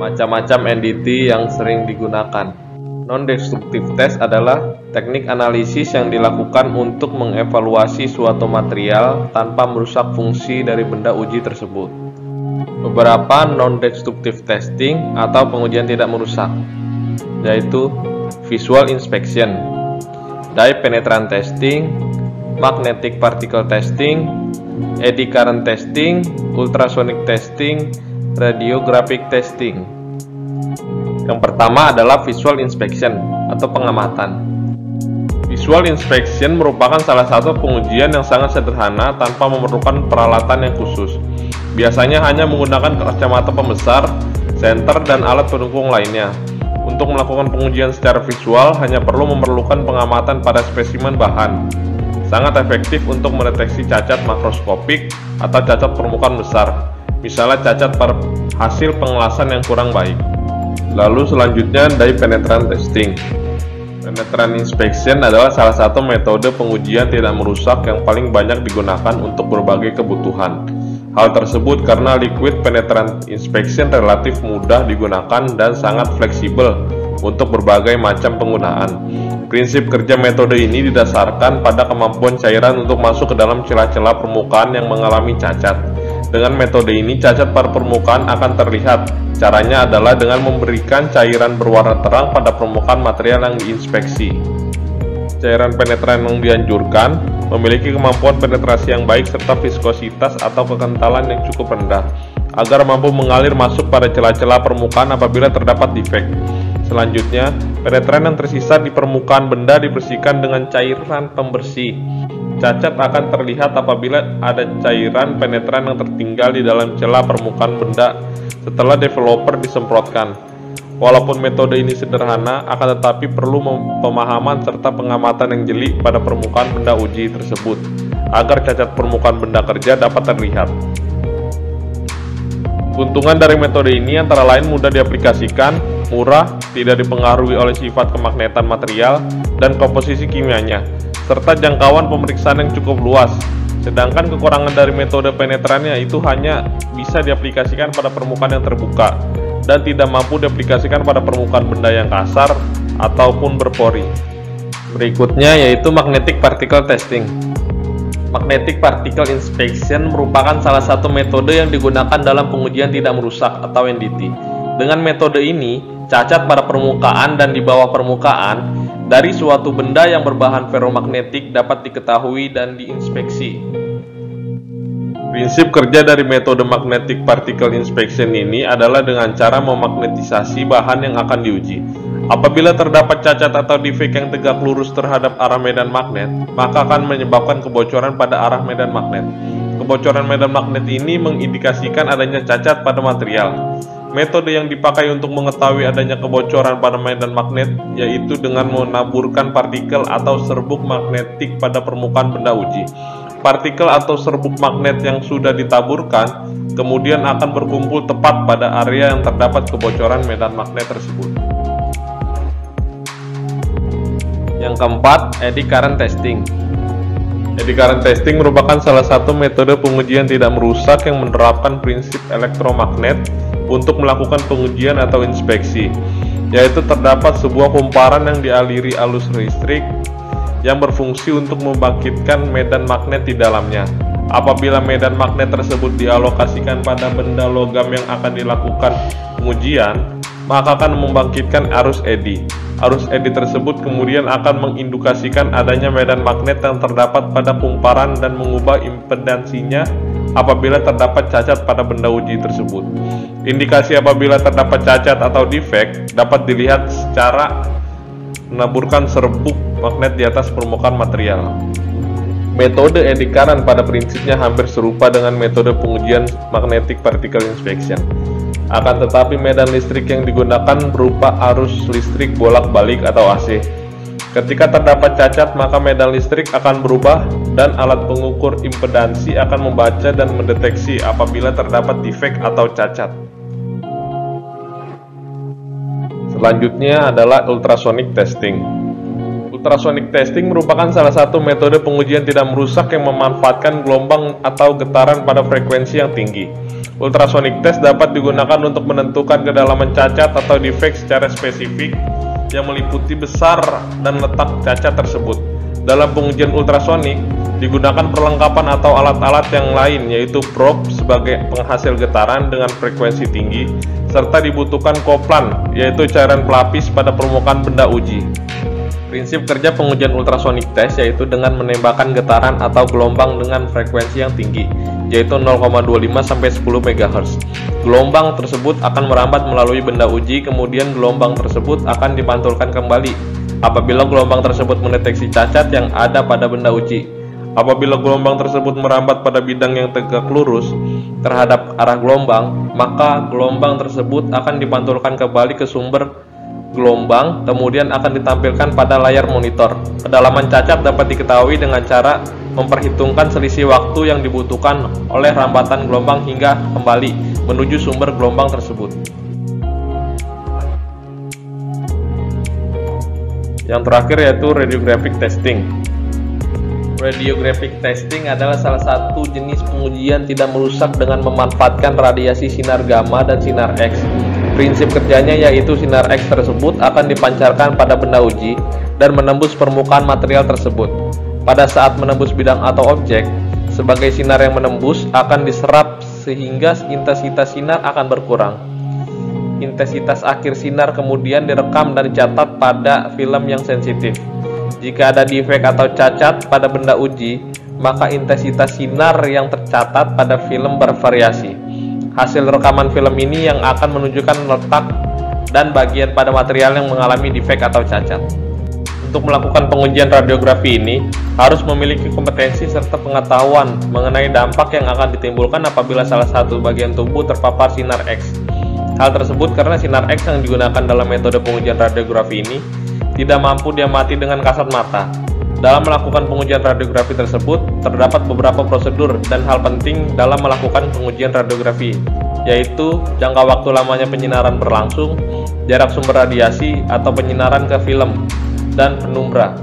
Macam-macam NDT yang sering digunakan. Non-destructive test adalah teknik analisis yang dilakukan untuk mengevaluasi suatu material tanpa merusak fungsi dari benda uji tersebut. Beberapa non-destructive testing atau pengujian tidak merusak, yaitu visual inspection, dye penetrant testing, magnetic particle testing, eddy current testing, ultrasonic testing, radiographic testing. Yang pertama adalah visual inspection atau pengamatan. Visual inspection merupakan salah satu pengujian yang sangat sederhana tanpa memerlukan peralatan yang khusus. Biasanya hanya menggunakan kacamata pembesar, senter, dan alat pendukung lainnya. Untuk melakukan pengujian secara visual hanya perlu memerlukan pengamatan pada spesimen bahan. Sangat efektif untuk mendeteksi cacat makroskopik atau cacat permukaan besar, misalnya cacat pada hasil pengelasan yang kurang baik. Lalu selanjutnya dye penetrant testing. Penetrant inspection adalah salah satu metode pengujian tidak merusak yang paling banyak digunakan untuk berbagai kebutuhan. Hal tersebut karena liquid penetrant inspection relatif mudah digunakan dan sangat fleksibel untuk berbagai macam penggunaan. Prinsip kerja metode ini didasarkan pada kemampuan cairan untuk masuk ke dalam celah-celah permukaan yang mengalami cacat. Dengan metode ini, cacat pada permukaan akan terlihat. Caranya adalah dengan memberikan cairan berwarna terang pada permukaan material yang diinspeksi. Cairan penetran yang dianjurkan memiliki kemampuan penetrasi yang baik serta viskositas atau kekentalan yang cukup rendah, agar mampu mengalir masuk pada celah-celah permukaan apabila terdapat defek. Selanjutnya, penetran yang tersisa di permukaan benda dibersihkan dengan cairan pembersih. Cacat akan terlihat apabila ada cairan penetran yang tertinggal di dalam celah permukaan benda setelah developer disemprotkan. Walaupun metode ini sederhana, akan tetapi perlu pemahaman serta pengamatan yang jeli pada permukaan benda uji tersebut, agar cacat permukaan benda kerja dapat terlihat. Keuntungan dari metode ini antara lain mudah diaplikasikan, murah, tidak dipengaruhi oleh sifat kemagnetan material dan komposisi kimianya, serta jangkauan pemeriksaan yang cukup luas. Sedangkan kekurangan dari metode penetrannya itu hanya bisa diaplikasikan pada permukaan yang terbuka dan tidak mampu diaplikasikan pada permukaan benda yang kasar ataupun berpori. Berikutnya yaitu magnetic particle testing. Magnetic particle inspection merupakan salah satu metode yang digunakan dalam pengujian tidak merusak atau NDT. Dengan metode ini, cacat pada permukaan dan di bawah permukaan dari suatu benda yang berbahan ferromagnetik dapat diketahui dan diinspeksi. Prinsip kerja dari metode magnetic particle inspection ini adalah dengan cara memagnetisasi bahan yang akan diuji. Apabila terdapat cacat atau defek yang tegak lurus terhadap arah medan magnet, maka akan menyebabkan kebocoran pada arah medan magnet. Kebocoran medan magnet ini mengindikasikan adanya cacat pada material. Metode yang dipakai untuk mengetahui adanya kebocoran pada medan magnet yaitu dengan menaburkan partikel atau serbuk magnetik pada permukaan benda uji. Partikel atau serbuk magnet yang sudah ditaburkan kemudian akan berkumpul tepat pada area yang terdapat kebocoran medan magnet tersebut. Yang keempat, eddy current testing. Eddy current testing merupakan salah satu metode pengujian tidak merusak yang menerapkan prinsip elektromagnet untuk melakukan pengujian atau inspeksi, yaitu terdapat sebuah kumparan yang dialiri arus listrik yang berfungsi untuk membangkitkan medan magnet di dalamnya. Apabila medan magnet tersebut dialokasikan pada benda logam yang akan dilakukan pengujian, maka akan membangkitkan arus eddy. Arus eddy tersebut kemudian akan mengindikasikan adanya medan magnet yang terdapat pada kumparan dan mengubah impedansinya apabila terdapat cacat pada benda uji tersebut. Indikasi apabila terdapat cacat atau defek dapat dilihat secara menaburkan serbuk magnet di atas permukaan material. Metode eddy current pada prinsipnya hampir serupa dengan metode pengujian magnetic particle inspection. Akan tetapi medan listrik yang digunakan berupa arus listrik bolak-balik atau AC. Ketika terdapat cacat, maka medan listrik akan berubah dan alat pengukur impedansi akan membaca dan mendeteksi apabila terdapat defek atau cacat. Selanjutnya adalah ultrasonic testing. Ultrasonic testing merupakan salah satu metode pengujian tidak merusak yang memanfaatkan gelombang atau getaran pada frekuensi yang tinggi. Ultrasonic test dapat digunakan untuk menentukan kedalaman cacat atau defek secara spesifik yang meliputi besar dan letak cacat tersebut. Dalam pengujian ultrasonik, digunakan perlengkapan atau alat-alat yang lain, yaitu probe sebagai penghasil getaran dengan frekuensi tinggi, serta dibutuhkan koplan, yaitu cairan pelapis pada permukaan benda uji. Prinsip kerja pengujian ultrasonic test yaitu dengan menembakkan getaran atau gelombang dengan frekuensi yang tinggi, yaitu 0,25 sampai 10 MHz. Gelombang tersebut akan merambat melalui benda uji, kemudian gelombang tersebut akan dipantulkan kembali apabila gelombang tersebut mendeteksi cacat yang ada pada benda uji. Apabila gelombang tersebut merambat pada bidang yang tegak lurus terhadap arah gelombang, maka gelombang tersebut akan dipantulkan kembali ke sumber gelombang, kemudian akan ditampilkan pada layar monitor. Kedalaman cacat dapat diketahui dengan cara memperhitungkan selisih waktu yang dibutuhkan oleh rambatan gelombang hingga kembali menuju sumber gelombang tersebut. Yang terakhir yaitu radiographic testing. Radiographic testing adalah salah satu jenis pengujian tidak merusak dengan memanfaatkan radiasi sinar gamma dan sinar X. Prinsip kerjanya yaitu sinar X tersebut akan dipancarkan pada benda uji dan menembus permukaan material tersebut. Pada saat menembus bidang atau objek, sebagai sinar yang menembus akan diserap sehingga intensitas sinar akan berkurang. Intensitas akhir sinar kemudian direkam dan dicatat pada film yang sensitif. Jika ada defek atau cacat pada benda uji, maka intensitas sinar yang tercatat pada film bervariasi. Hasil rekaman film ini yang akan menunjukkan letak dan bagian pada material yang mengalami defek atau cacat. Untuk melakukan pengujian radiografi ini, harus memiliki kompetensi serta pengetahuan mengenai dampak yang akan ditimbulkan apabila salah satu bagian tubuh terpapar sinar X. Hal tersebut karena sinar X yang digunakan dalam metode pengujian radiografi ini tidak mampu diamati dengan kasat mata. Dalam melakukan pengujian radiografi tersebut, terdapat beberapa prosedur dan hal penting dalam melakukan pengujian radiografi, yaitu jangka waktu lamanya penyinaran berlangsung, jarak sumber radiasi atau penyinaran ke film, dan penumbra.